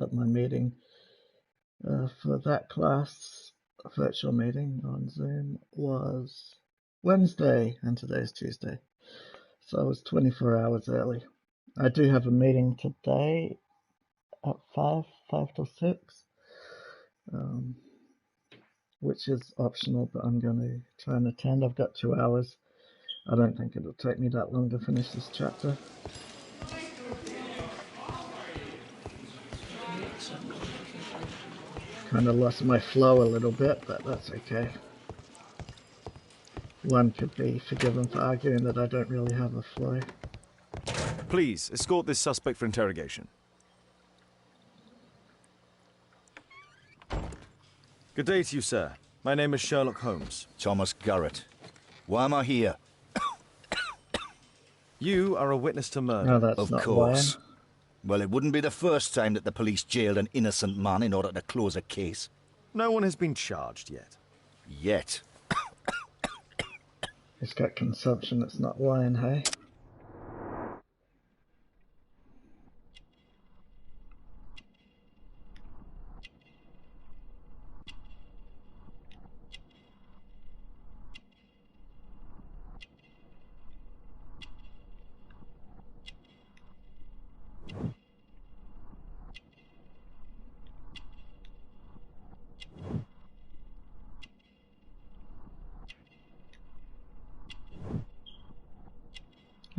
that my meeting for that class, virtual meeting on Zoom, was Wednesday, and today's Tuesday. So I was 24 hours early. I do have a meeting today at 5 till 6, which is optional, but I'm going to try and attend. I've got 2 hours. I don't think it'll take me that long to finish this chapter. Kind of lost my flow a little bit, but that's okay. One could be forgiven for arguing that I don't really have a flow. Please, escort this suspect for interrogation. Good day to you, sir. My name is Sherlock Holmes. Thomas Garrett. Why am I here? You are a witness to murder. No, that's Of not course. why. Well, it wouldn't be the first time that the police jailed an innocent man in order to close a case. No one has been charged yet. Yet. He's got consumption, it's not wine, hey?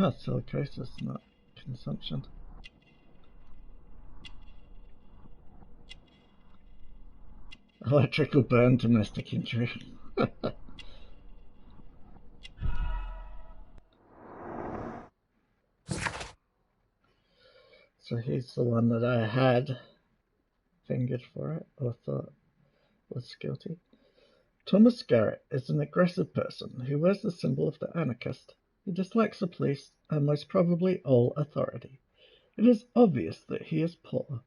Oh, silicosis, not consumption. Electrical burn, domestic injury. So he's the one that I had fingered for it, or thought was guilty. Thomas Garrett is an aggressive person who wears the symbol of the anarchist. He dislikes the police and most probably all authority. It is obvious that he is poor,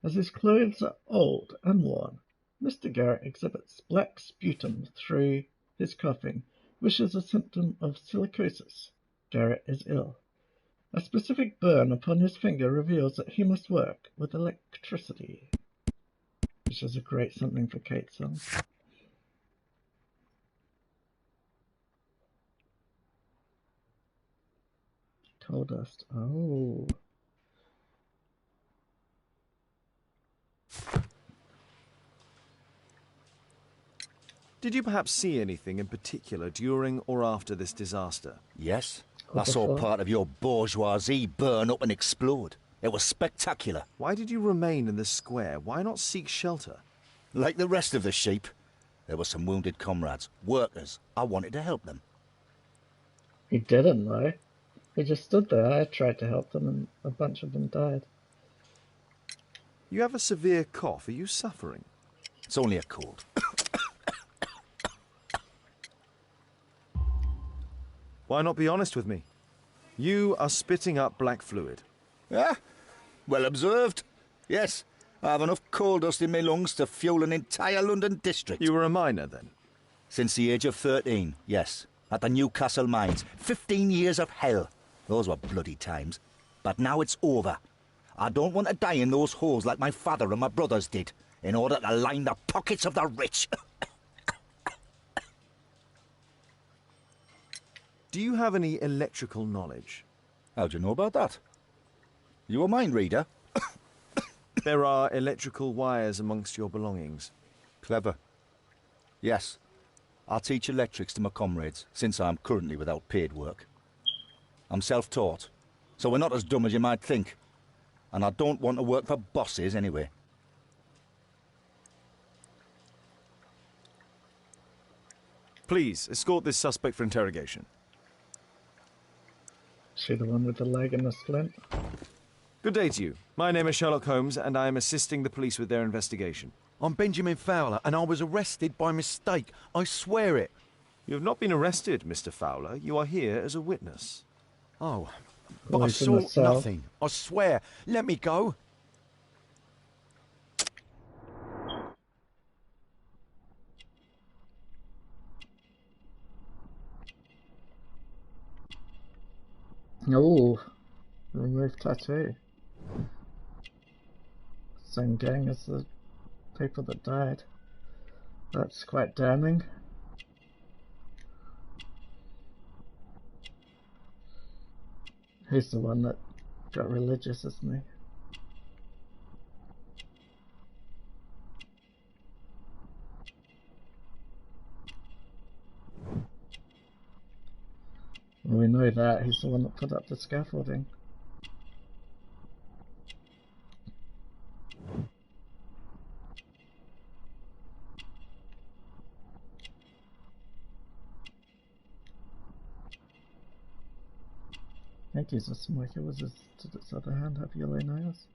as his clothes are old and worn. Mr. Garrett exhibits black sputum through his coughing, which is a symptom of silicosis. Garrett is ill. A specific burn upon his finger reveals that he must work with electricity, which is a great something for Kate's song. Coal dust. Oh. Did you perhaps see anything in particular during or after this disaster? Yes. I saw part of your bourgeoisie burn up and explode. It was spectacular. Why did you remain in the square? Why not seek shelter? Like the rest of the sheep, there were some wounded comrades, workers. I wanted to help them. He didn't, though. He just stood there. I tried to help them, and a bunch of them died. You have a severe cough. Are you suffering? It's only a cold. Why not be honest with me? You are spitting up black fluid. Ah, well observed. Yes, I have enough coal dust in my lungs to fuel an entire London district. You were a miner, then? Since the age of 13, yes. At the Newcastle mines. 15 years of hell. Those were bloody times. But now it's over. I don't want to die in those holes like my father and my brothers did, in order to line the pockets of the rich. Do you have any electrical knowledge? How do you know about that? You a mind reader? There are electrical wires amongst your belongings. Clever. Yes. I teach electrics to my comrades, since I'm currently without paid work. I'm self-taught, so we're not as dumb as you might think. And I don't want to work for bosses anyway. Please, escort this suspect for interrogation. She the one with the leg and the splint? Good day to you. My name is Sherlock Holmes, and I am assisting the police with their investigation. I'm Benjamin Fowler, and I was arrested by mistake. I swear it. You have not been arrested, Mr. Fowler. You are here as a witness. Oh, but I Voice in the saw cell. nothing. I swear. Let me go. Oh, remove tattoo. Same gang as the people that died. That's quite damning. He's the one that got religious, isn't he? Well, we know that. He's the one that put up the scaffolding. I think he's a smoker. Did his other hand have yellow nails?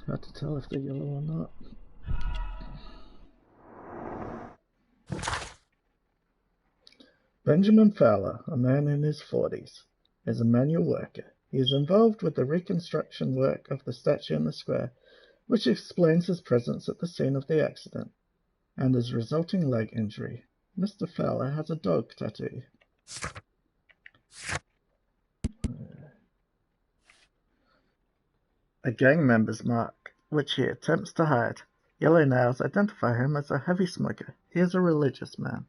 Hard to tell if they're yellow or not. Benjamin Fowler, a man in his 40s, is a manual worker. He is involved with the reconstruction work of the statue in the square, which explains his presence at the scene of the accident and his resulting leg injury. Mr. Fowler has a dog tattoo. A gang member's mark, which he attempts to hide. Yellow nails identify him as a heavy smoker. He is a religious man.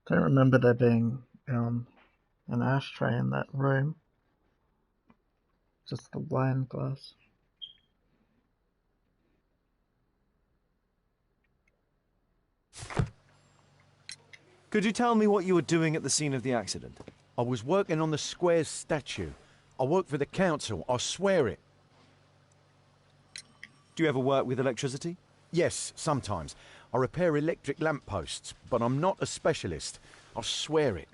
Don't remember there being an ashtray in that room. Just the wine glass. Could you tell me what you were doing at the scene of the accident? I was working on the square's statue. I work for the council, I swear it. Do you ever work with electricity? Yes, sometimes. I repair electric lampposts, but I'm not a specialist. I swear it.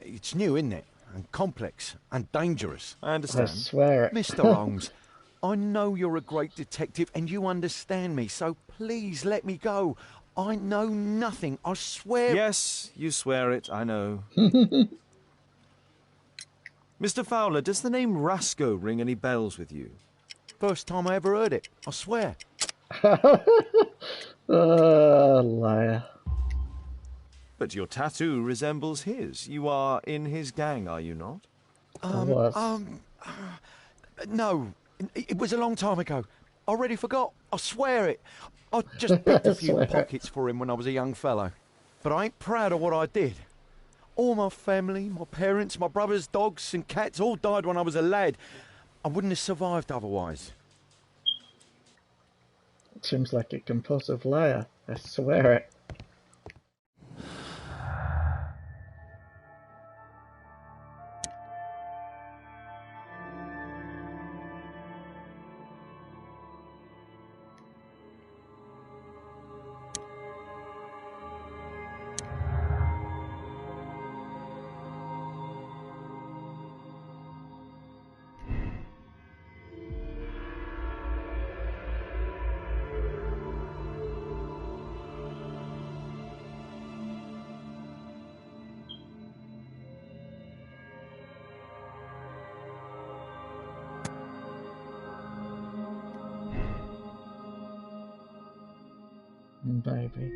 It's new, isn't it? And complex and dangerous. I understand. I swear it. Mr. Holmes, I know you're a great detective and you understand me, so please let me go. I know nothing, I swear. Yes, you swear it, I know. Mr. Fowler, does the name Rasco ring any bells with you? First time I ever heard it, I swear. Liar. But your tattoo resembles his. You are in his gang, are you not? No, it was a long time ago. I already forgot, I swear it. I just picked a few pockets for him when I was a young fellow. But I ain't proud of what I did. All my family, my parents, my brothers, dogs and cats all died when I was a lad. I wouldn't have survived otherwise. Seems like a compulsive liar. I swear it. Baby.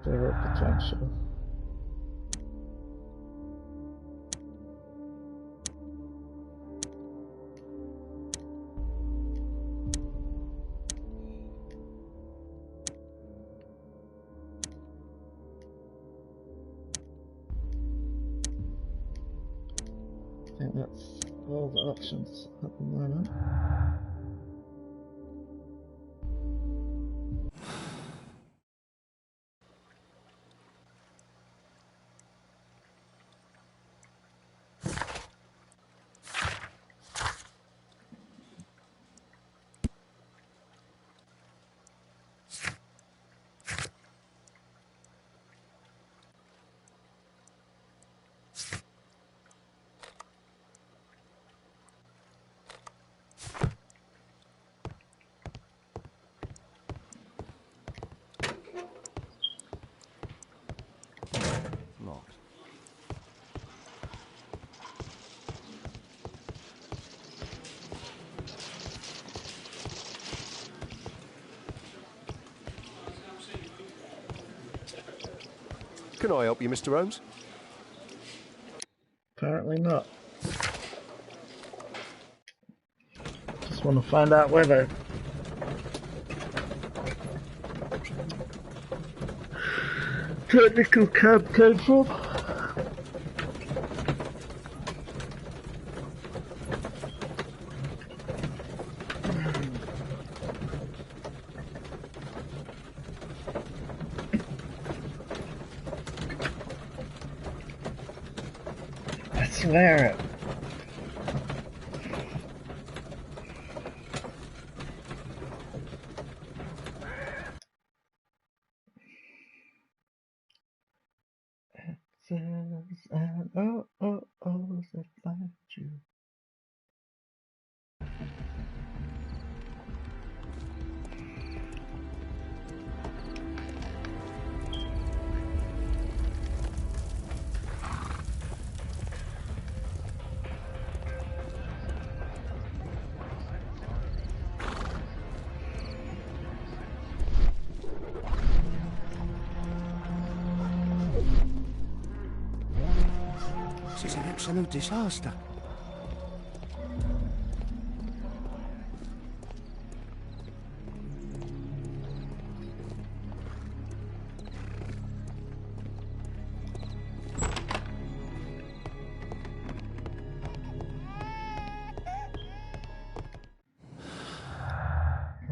Zero potential. I think that's all the options at the moment. Locked. Can I help you, Mr. Holmes? Apparently not. Just want to find out where the technical cab came from. I swear it. Says and oh, that find you. This is an absolute disaster.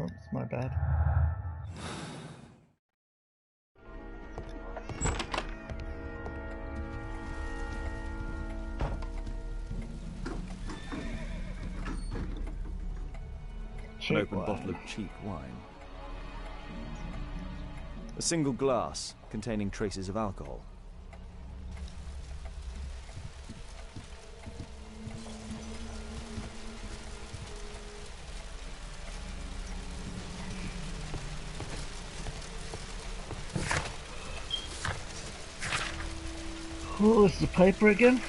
Oops, my bad. An open bottle of cheap wine. A single glass containing traces of alcohol. What was the paper again?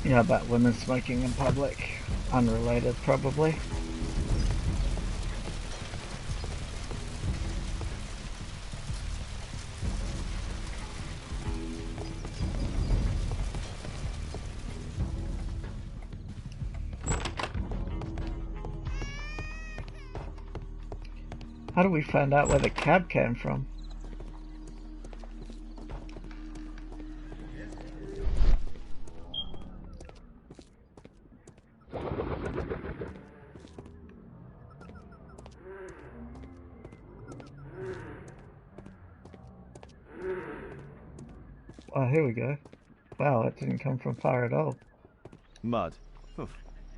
Yeah, about women smoking in public. Unrelated, probably. How do we find out where the cab came from? Oh, here we go. Wow, it didn't come from far at all. Mud. Oof,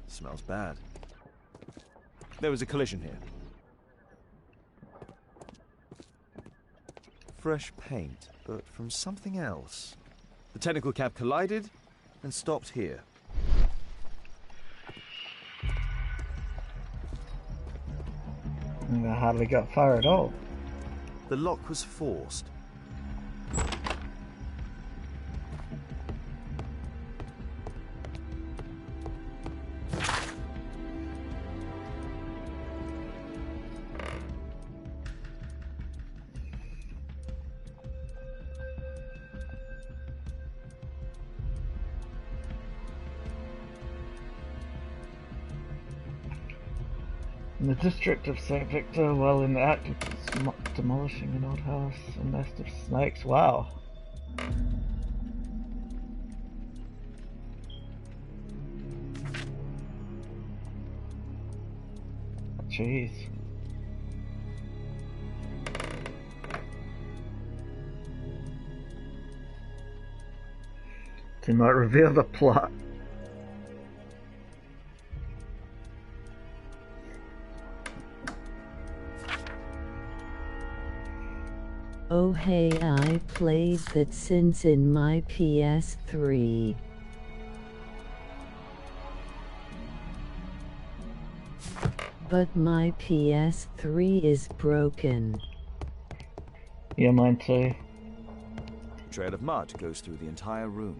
smells bad. There was a collision here. Fresh paint, but from something else. The technical cab collided and stopped here. And I hardly got far at all. The lock was forced. In the district of St. Victor, while in the act of demolishing an old house, a nest of snakes. Wow. Jeez. Do not reveal the plot. Oh hey, I played that since in my PS3. But my PS3 is broken. Yeah, mine too. A trail of mud goes through the entire room.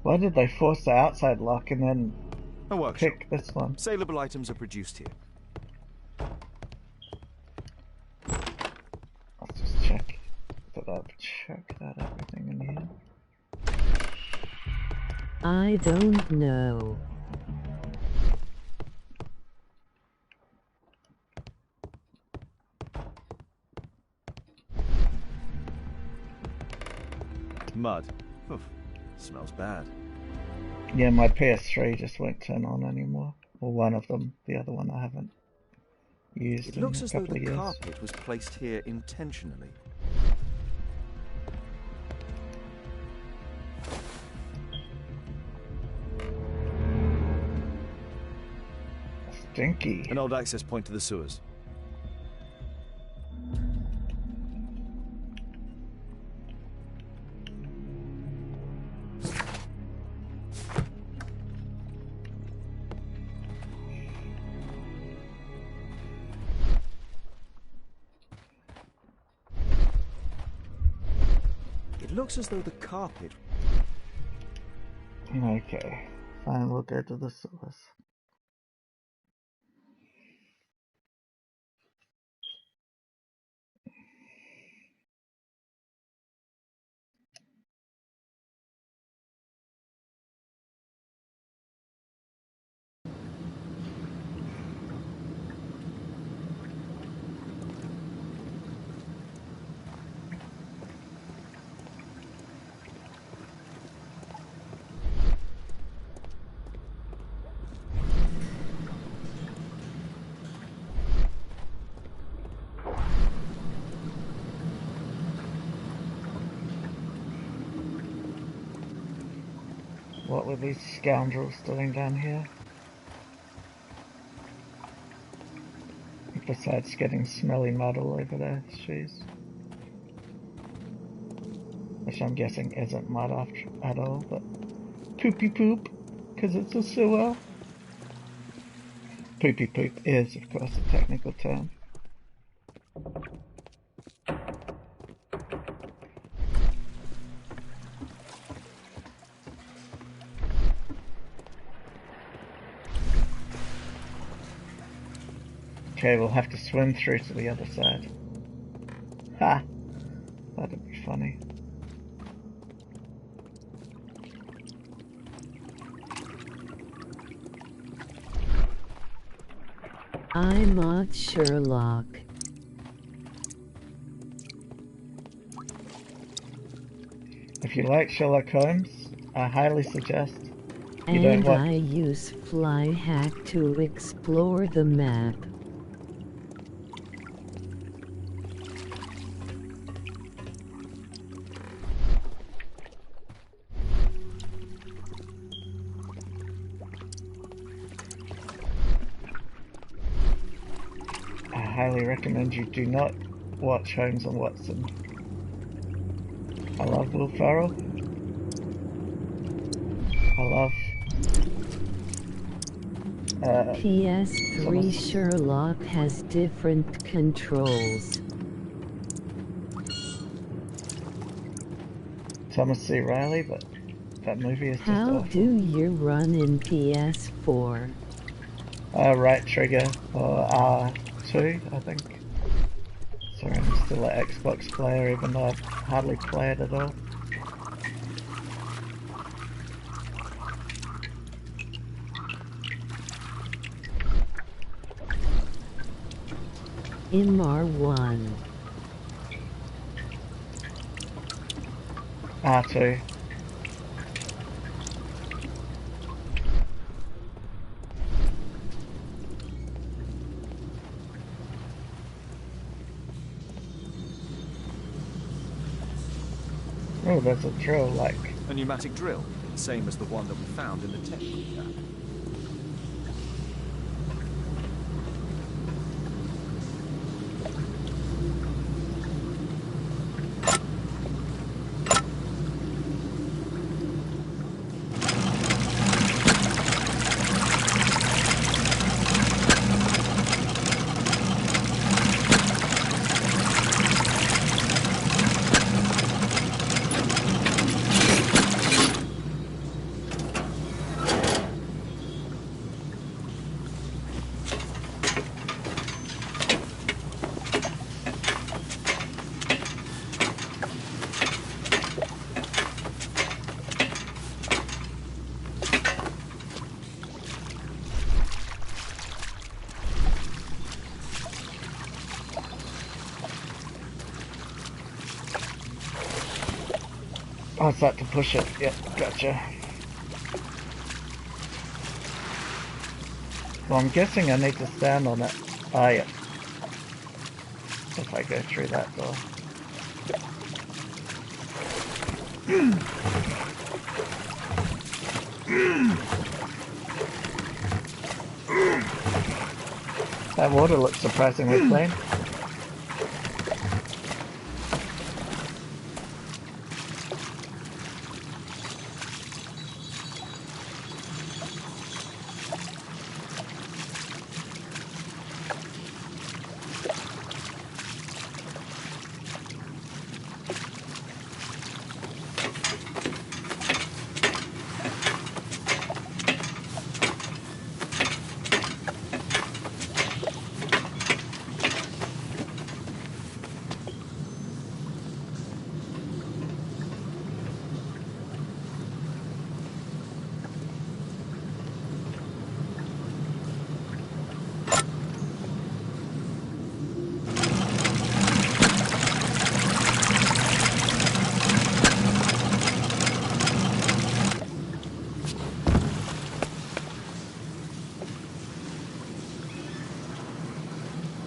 Why did they force the outside lock and then A workshop. pick this one? Saleable items are produced here. Let's just check that everything in here. I don't know. Mud. Oof. Smells bad. Yeah, my PS3 just won't turn on anymore. Or one of them. The other one I haven't used It in looks a as though couple the of years. carpet was placed here intentionally. Stinky. An old access point to the sewers. It looks as though the carpet... Okay. Fine, we'll go to the sewers. What were these scoundrels doing down here? Besides getting smelly mud all over their shoes. Which I'm guessing isn't mud at all, but poopy poop, because it's a sewer. Poopy poop is, of course, a technical term. Okay, we'll have to swim through to the other side. Ha! That'd be funny. I'm not Sherlock. If you like Sherlock Holmes, I highly suggest You don't And want... I use fly hack to explore the map. I highly recommend you do not watch Holmes and Watson. I love Will Ferrell. I love PS3 Sherlock has different controls. Thomas C. Riley, but that movie is just How awful. do you run in PS4? Right trigger or R2, I think. Sorry, I'm still an Xbox player even though I've hardly played at all. MR1. R2. Oh, there's a drill, like... A pneumatic drill, same as the one that we found in the textbook gap. Oh, it's that to push it. Yep, gotcha. Well, I'm guessing I need to stand on it. Ah, yeah. If I go through that door. That water looks surprisingly clean.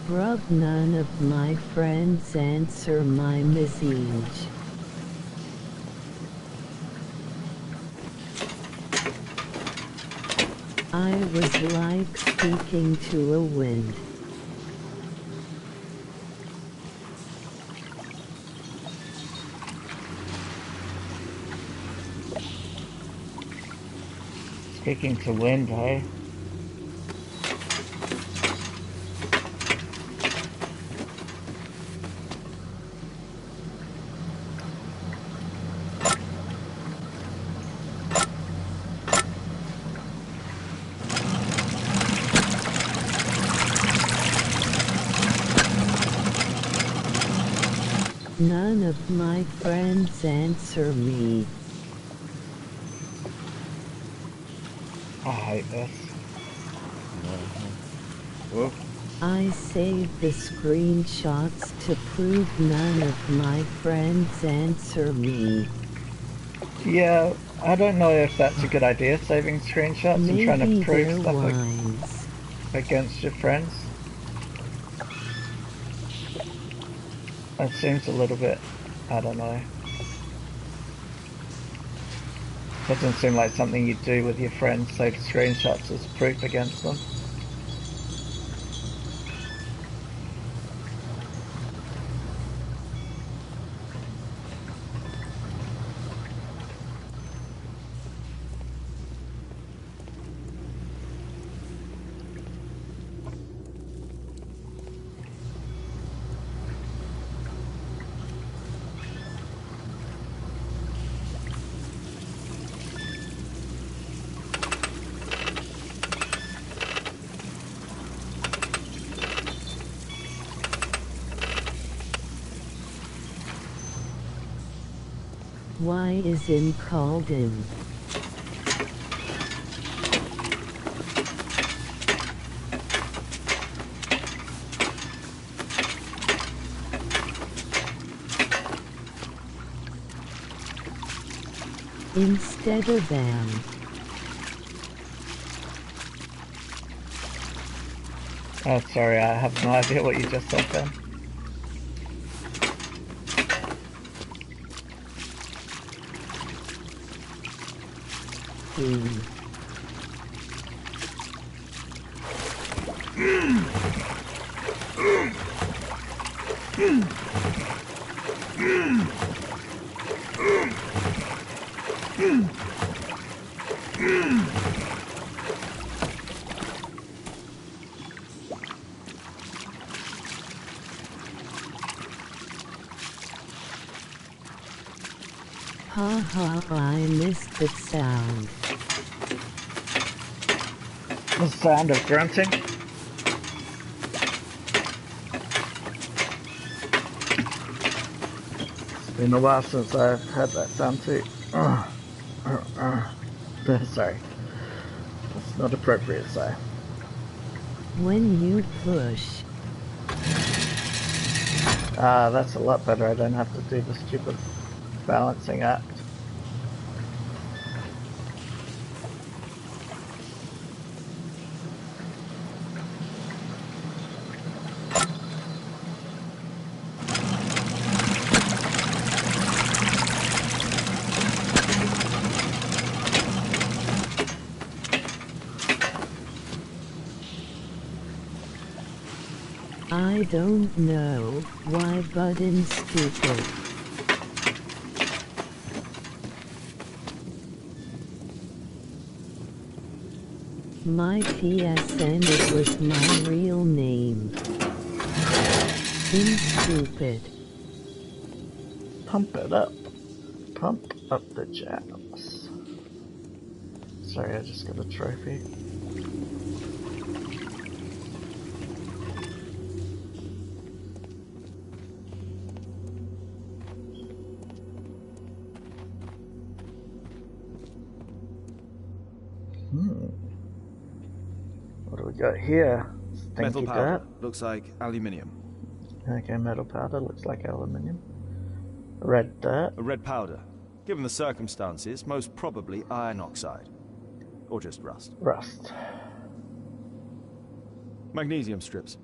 Bruv, none of my friends answer my message. I was like speaking to a wind. Speaking to wind, hey? None of my friends answer me. I hate this. Well, I saved the screenshots to prove none of my friends answer me. Yeah, I don't know if that's a good idea, saving screenshots and trying to Maybe prove they're stuff wise. against your friends. It seems a little bit, I don't know. Doesn't seem like something you do with your friends, save screenshots as proof against them. Why is him called him? Instead of them. Oh, sorry, I have no idea what you just said then. Ha ha, I missed that sound. The sound of grunting. It's been a while since I've had that sound too. Sorry. That's not appropriate, so. When you push. Ah, that's a lot better. I don't have to do the stupid balancing act. I don't know why button's stupid. My PSN, it was my real name. Stupid. Pump it up. Pump up the jams. Sorry, I just got a trophy. What do we got here? Stinky Metal powder. dirt. Looks like aluminium. Okay, metal powder. Looks like aluminium. Red dirt. A red powder. Given the circumstances, most probably iron oxide. Or just rust. Rust. Magnesium strips.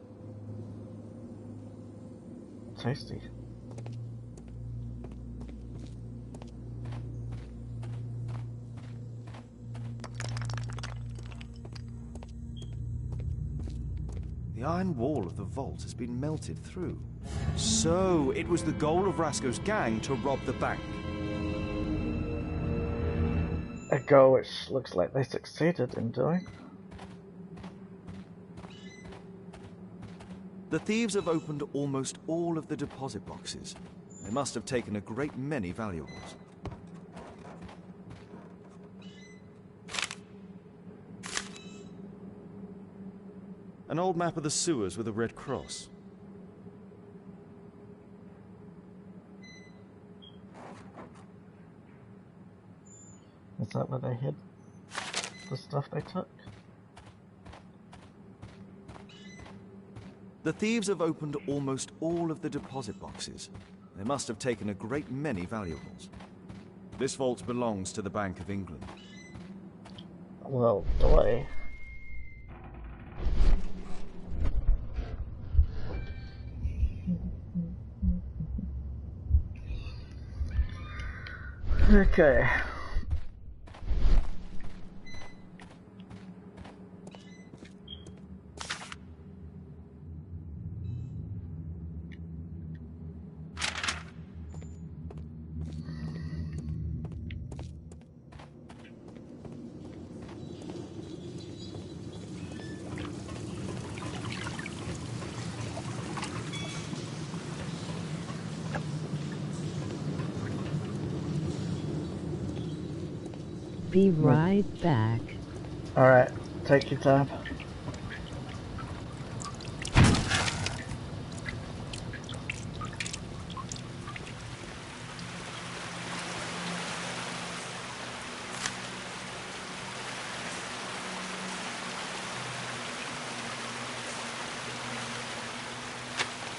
Tasty. The iron wall of the vault has been melted through. So, it was the goal of Rasko's gang to rob the bank. A goal which looks like they succeeded in doing. The thieves have opened almost all of the deposit boxes. They must have taken a great many valuables. An old map of the sewers with a red cross. Is that where they hid the stuff they took? The thieves have opened almost all of the deposit boxes. They must have taken a great many valuables. This vault belongs to the Bank of England. Well, boy. Okay. Be right back. Alright, take your time.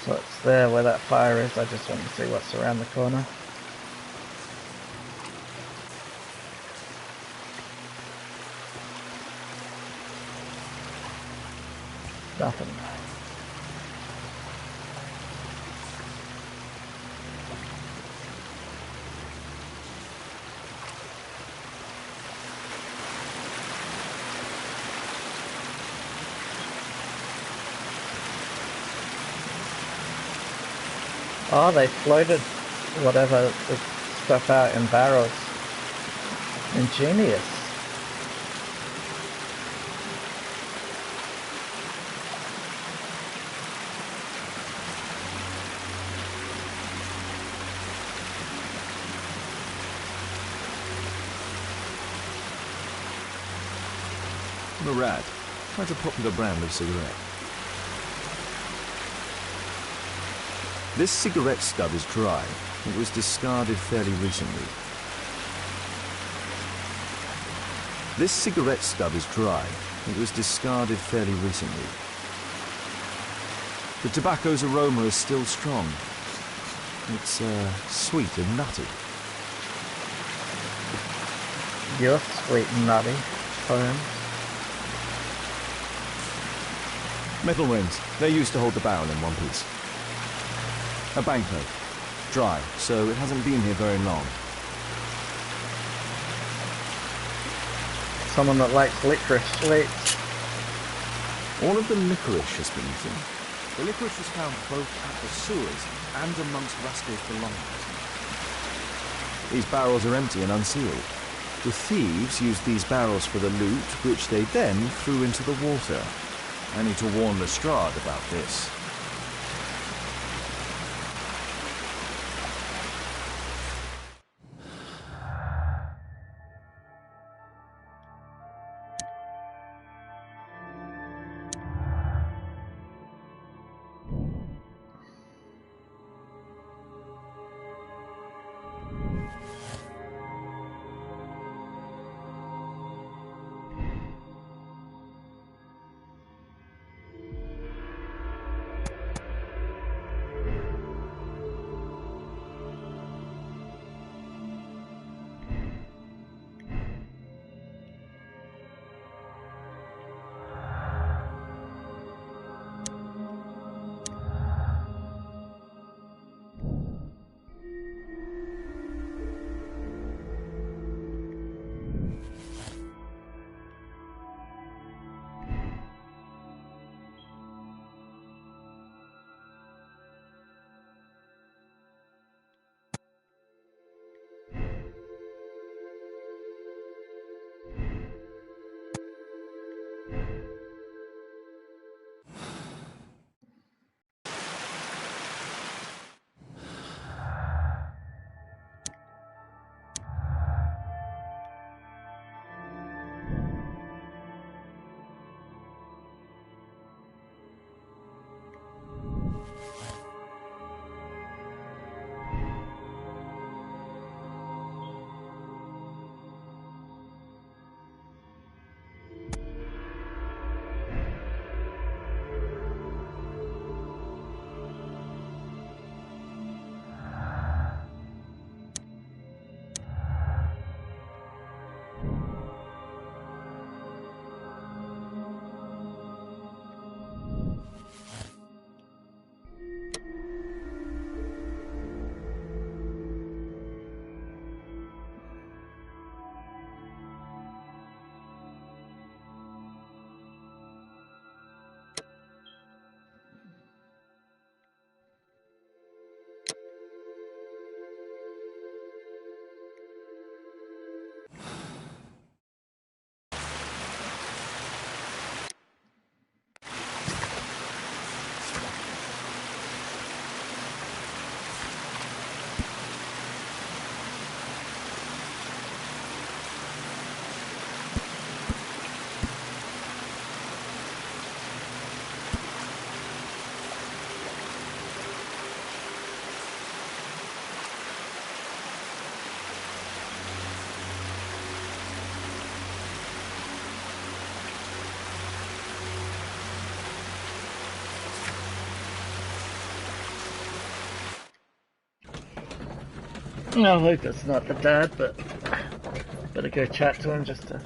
So it's there where that fire is. I just want to see what's around the corner. Nothing. Oh, they floated whatever the stuff out in barrels. Ingenious. Murad, quite a popular brand of cigarette. This cigarette stub is dry. It was discarded fairly recently. This cigarette stub is dry. It was discarded fairly recently. The tobacco's aroma is still strong. It's sweet and nutty. You're sweet and nutty, Holmes. Metal rims. They're used to hold the barrel in one piece. A banknote. Dry, so it hasn't been here very long. Someone that likes licorice sweets. All of the licorice has been eaten. The licorice was found both at the sewers and amongst Rascal's belongings. These barrels are empty and unsealed. The thieves used these barrels for the loot, which they then threw into the water. I need to warn Lestrade about this. I hope it's not the dad, but better go chat to him just to...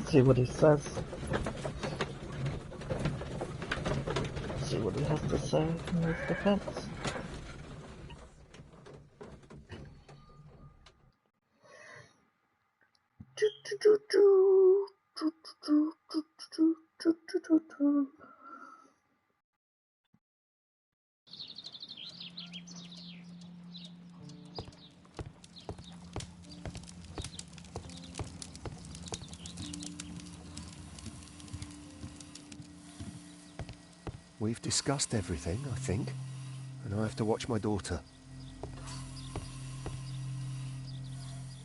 see what he says. See what he has to say in his defense. We've discussed everything, I think, and I have to watch my daughter.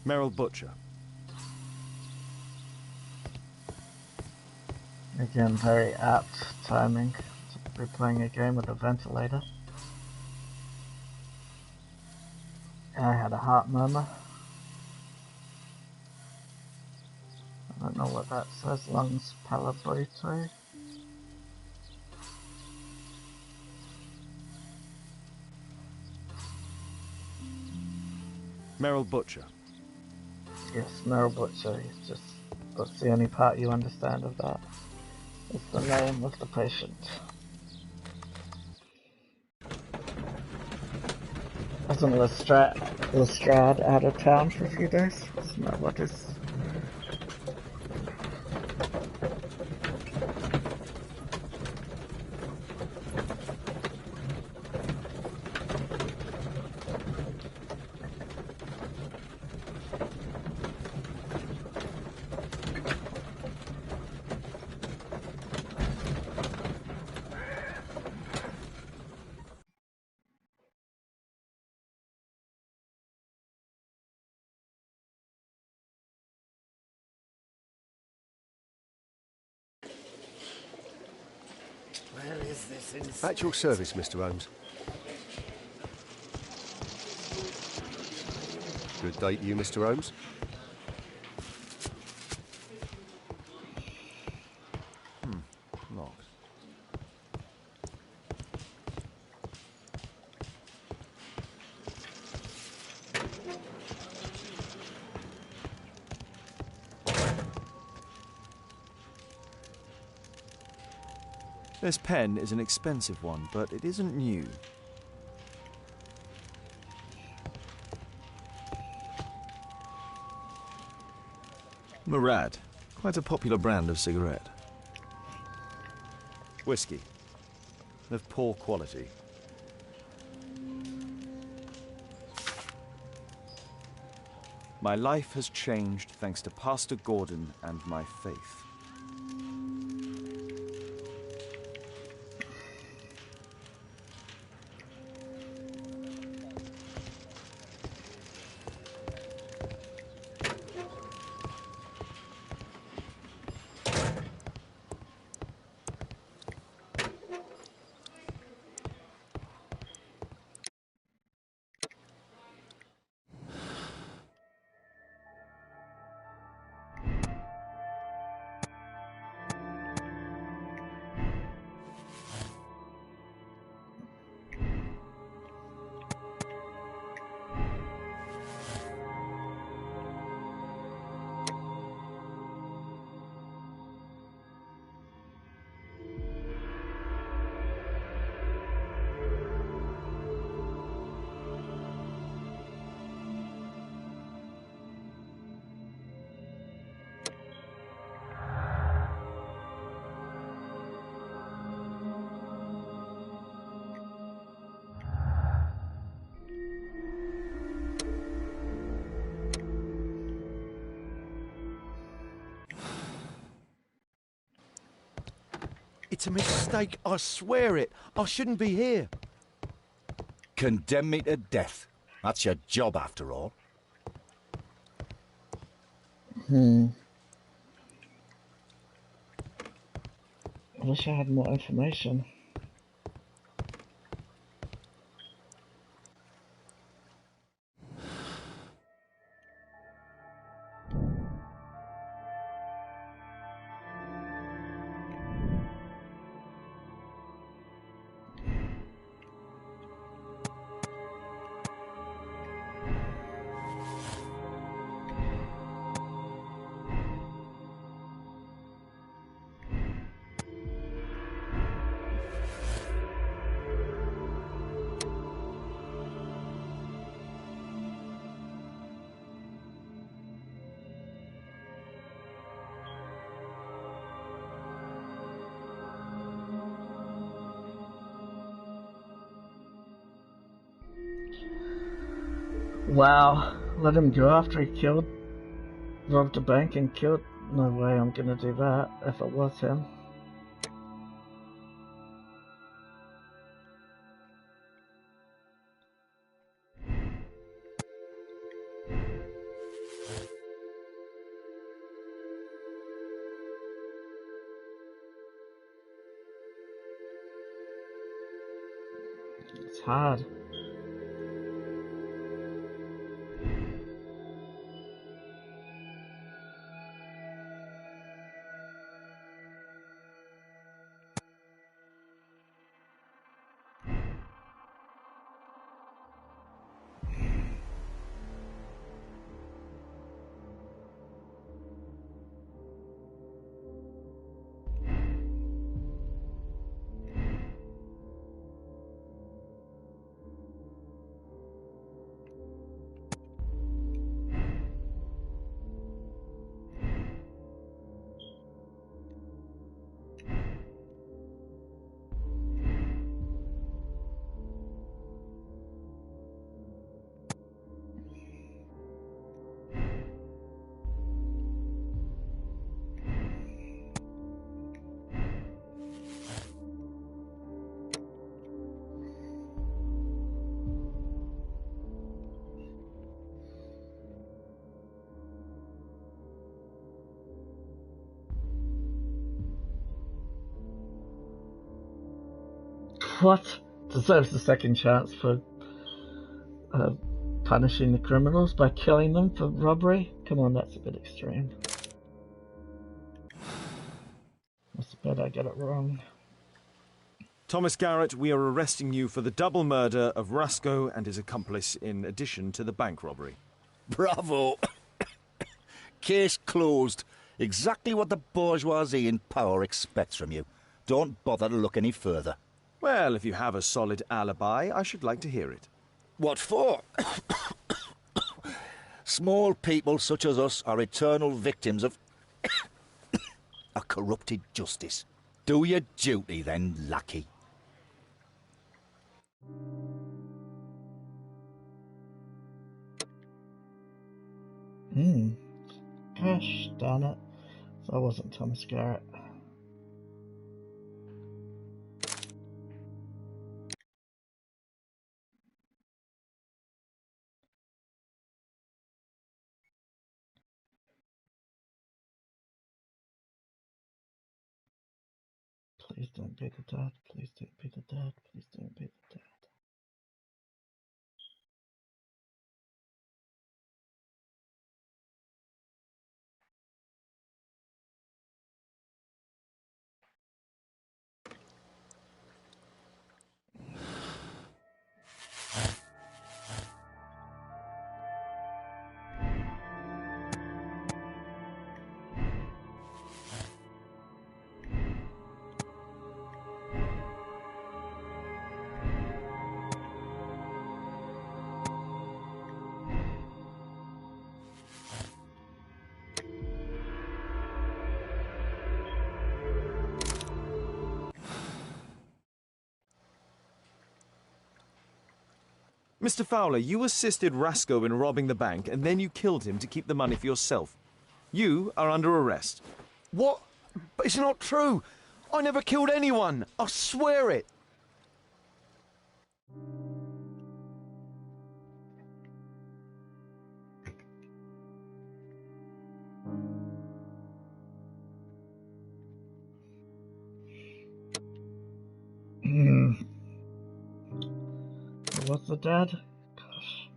Merrill Butcher. Again, very apt timing to be playing a game with a ventilator. I had a heart murmur. I don't know what that says. Lungs palabrito. Merrill Butcher. Yes, Merrill Butcher. It's just, that's the only part you understand of that. It's the name of the patient. Wasn't Lestrade out of town for a few days? Isn't that what is? Where is this At your service, Mr. Holmes. Good day to you, Mr. Holmes. Locked. This pen is an expensive one, but it isn't new. Murad, quite a popular brand of cigarette. Whiskey, of poor quality. My life has changed thanks to Pastor Gordon and my faith. It's a mistake, I swear it. I shouldn't be here. Condemn me to death. That's your job, after all. I wish I had more information. Wow, let him go after he robbed a bank and killed. No way I'm gonna do that if it was him. It's hard. What? Deserves a second chance for punishing the criminals by killing them for robbery? Come on, that's a bit extreme. That's a bit I get it wrong. Thomas Garrett, we are arresting you for the double murder of Rasco and his accomplice in addition to the bank robbery. Bravo! Case closed. Exactly what the bourgeoisie in power expects from you. Don't bother to look any further. Well, if you have a solid alibi, I should like to hear it. What for? Small people such as us are eternal victims of a corrupted justice. Do your duty then, lackey. Gosh darn it. So I wasn't Thomas Garrett. Please don't be the dad. Please don't be the dad. Please don't be the dad. Mr. Fowler, you assisted Rasco in robbing the bank, and then you killed him to keep the money for yourself. You are under arrest. What? But it's not true. I never killed anyone. I swear it. What's the dad? Gosh.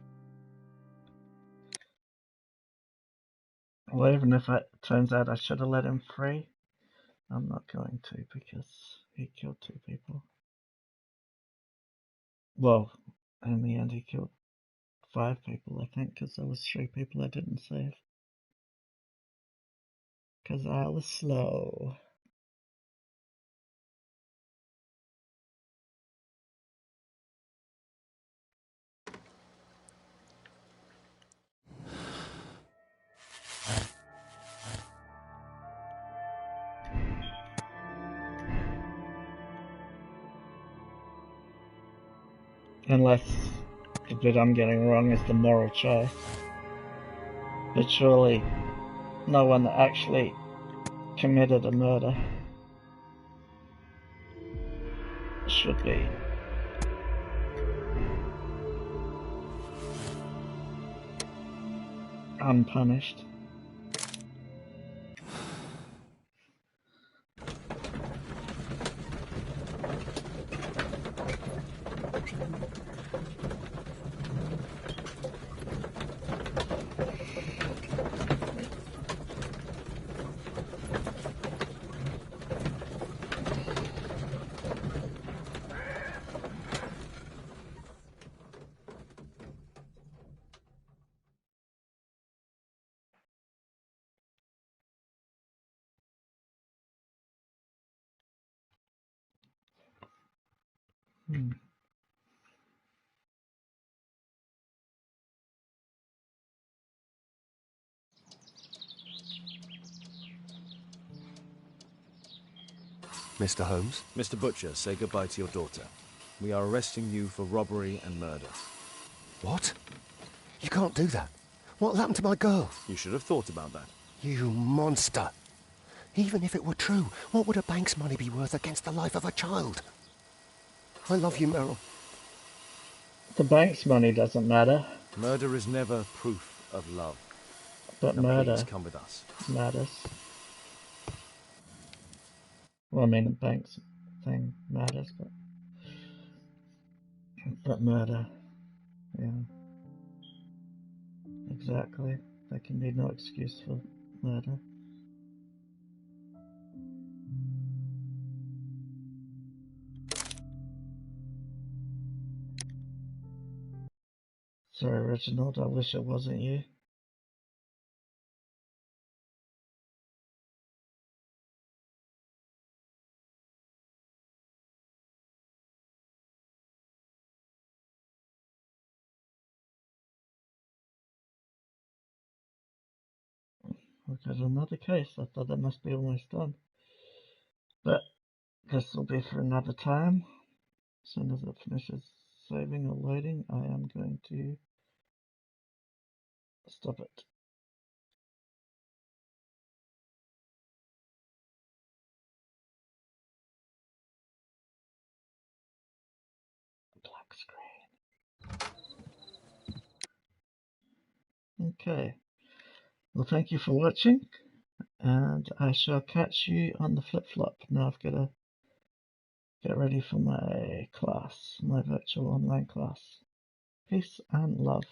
Well, even if it turns out I should have let him free, I'm not going to because he killed 2 people. Well, in the end he killed 5 people, I think, because there was 3 people I didn't save. Because I was slow. Unless the bit I'm getting wrong is the moral choice. But surely no one actually committed a murder should be unpunished. Mr. Holmes? Mr. Butcher, say goodbye to your daughter. We are arresting you for robbery and murder. What? You can't do that. What happened to my girl? You should have thought about that. You monster. Even if it were true, what would a bank's money be worth against the life of a child? I love you, Meryl. The bank's money doesn't matter. Murder is never proof of love. But now murder please come with us. matters. Well, I mean, the bank's thing matters, but murder, yeah, exactly. There can be no excuse for murder. Sorry, Reginald, I wish it wasn't you. We've got another case. I thought that must be almost done. But this will be for another time. As soon as it finishes saving or loading, I am going to stop it. Black screen. Okay. Well, thank you for watching, and I shall catch you on the flip-flop. Now I've got to get ready for my class, my virtual online class. Peace and love.